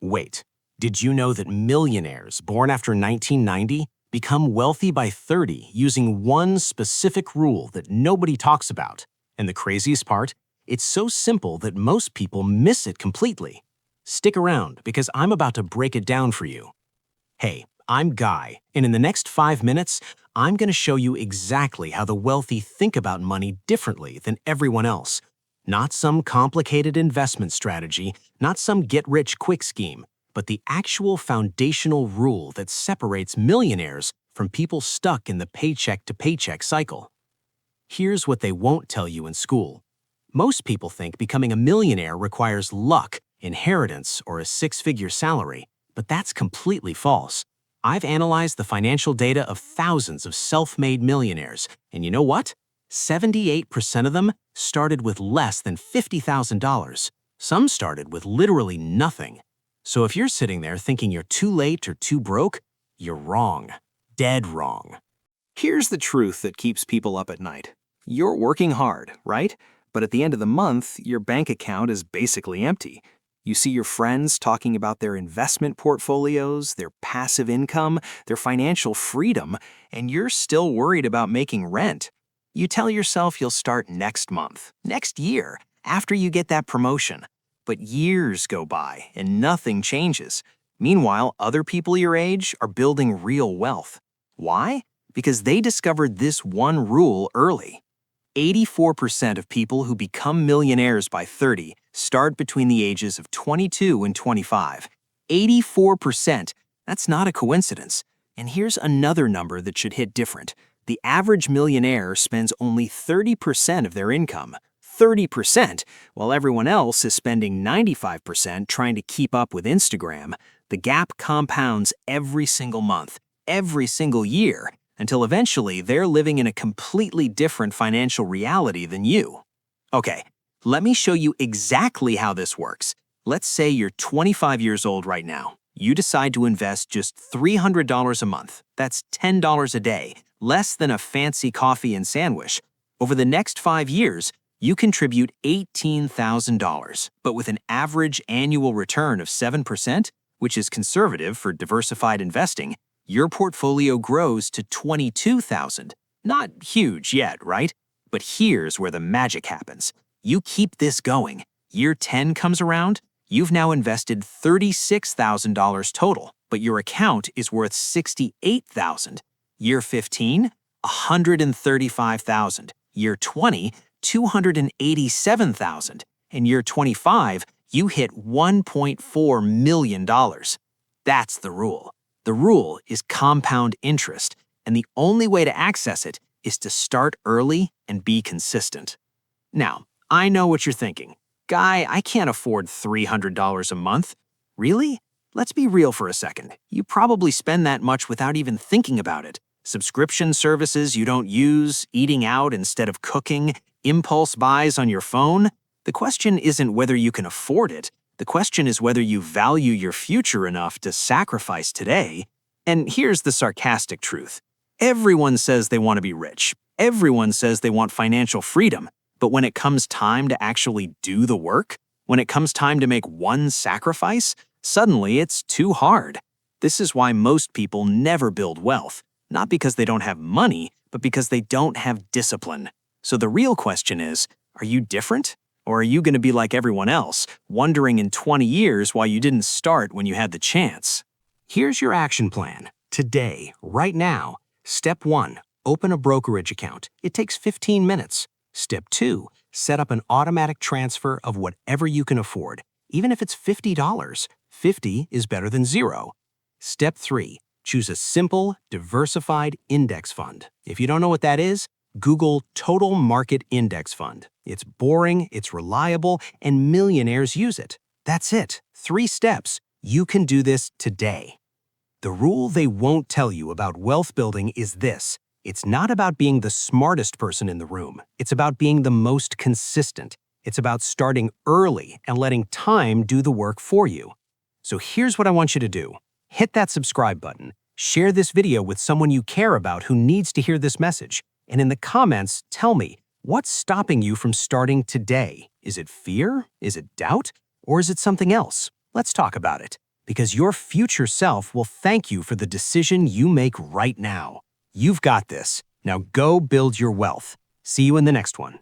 Wait, did you know that millionaires born after 1990 become wealthy by 30 using one specific rule that nobody talks about? And the craziest part? It's so simple that most people miss it completely. Stick around because I'm about to break it down for you. Hey, I'm Guy, and in the next 5 minutes, I'm going to show you exactly how the wealthy think about money differently than everyone else. Not some complicated investment strategy, not some get-rich-quick scheme, but the actual foundational rule that separates millionaires from people stuck in the paycheck-to-paycheck cycle. Here's what they won't tell you in school. Most people think becoming a millionaire requires luck, inheritance, or a six-figure salary, but that's completely false. I've analyzed the financial data of thousands of self-made millionaires, and you know what? 78% of them started with less than $50,000. Some started with literally nothing. So if you're sitting there thinking you're too late or too broke, you're wrong. Dead wrong. Here's the truth that keeps people up at night. You're working hard, right? But at the end of the month, your bank account is basically empty. You see your friends talking about their investment portfolios, their passive income, their financial freedom, and you're still worried about making rent. You tell yourself you'll start next month, next year, after you get that promotion. But years go by and nothing changes. Meanwhile, other people your age are building real wealth. Why? Because they discovered this one rule early. 84% of people who become millionaires by 30 start between the ages of 22 and 25. 84%. That's not a coincidence. And here's another number that should hit different. The average millionaire spends only 30% of their income. 30%, while everyone else is spending 95% trying to keep up with Instagram. The gap compounds every single month, every single year, until eventually they're living in a completely different financial reality than you. Okay, let me show you exactly how this works. Let's say you're 25 years old right now. You decide to invest just $300 a month. That's $10 a day, less than a fancy coffee and sandwich. Over the next 5 years, you contribute $18,000, but with an average annual return of 7%, which is conservative for diversified investing, your portfolio grows to $22,000. Not huge yet, right? But here's where the magic happens. You keep this going. Year 10 comes around, you've now invested $36,000 total, but your account is worth $68,000. Year 15, $135,000. Year 20, $287,000. And year 25, you hit $1.4 million. That's the rule. The rule is compound interest, and the only way to access it is to start early and be consistent. Now, I know what you're thinking. Guy, I can't afford $300 a month. Really? Let's be real for a second. You probably spend that much without even thinking about it. Subscription services you don't use, eating out instead of cooking, impulse buys on your phone. The question isn't whether you can afford it. The question is whether you value your future enough to sacrifice today. And here's the sarcastic truth. Everyone says they want to be rich. Everyone says they want financial freedom. But when it comes time to actually do the work, when it comes time to make one sacrifice, suddenly it's too hard. This is why most people never build wealth. Not because they don't have money, but because they don't have discipline. So the real question is, are you different? Or are you going to be like everyone else, wondering in 20 years why you didn't start when you had the chance? Here's your action plan. Today, right now. Step 1, open a brokerage account. It takes 15 minutes. Step 2, set up an automatic transfer of whatever you can afford. Even if it's $50, 50 is better than 0. Step 3, choose a simple, diversified index fund. If you don't know what that is, Google Total Market Index Fund. It's boring, it's reliable, and millionaires use it. That's it. 3 steps. You can do this today. The rule they won't tell you about wealth building is this. It's not about being the smartest person in the room. It's about being the most consistent. It's about starting early and letting time do the work for you. So here's what I want you to do. Hit that subscribe button. Share this video with someone you care about who needs to hear this message. And in the comments, tell me, what's stopping you from starting today? Is it fear? Is it doubt? Or is it something else? Let's talk about it. because your future self will thank you for the decision you make right now. You've got this. Now go build your wealth. See you in the next one.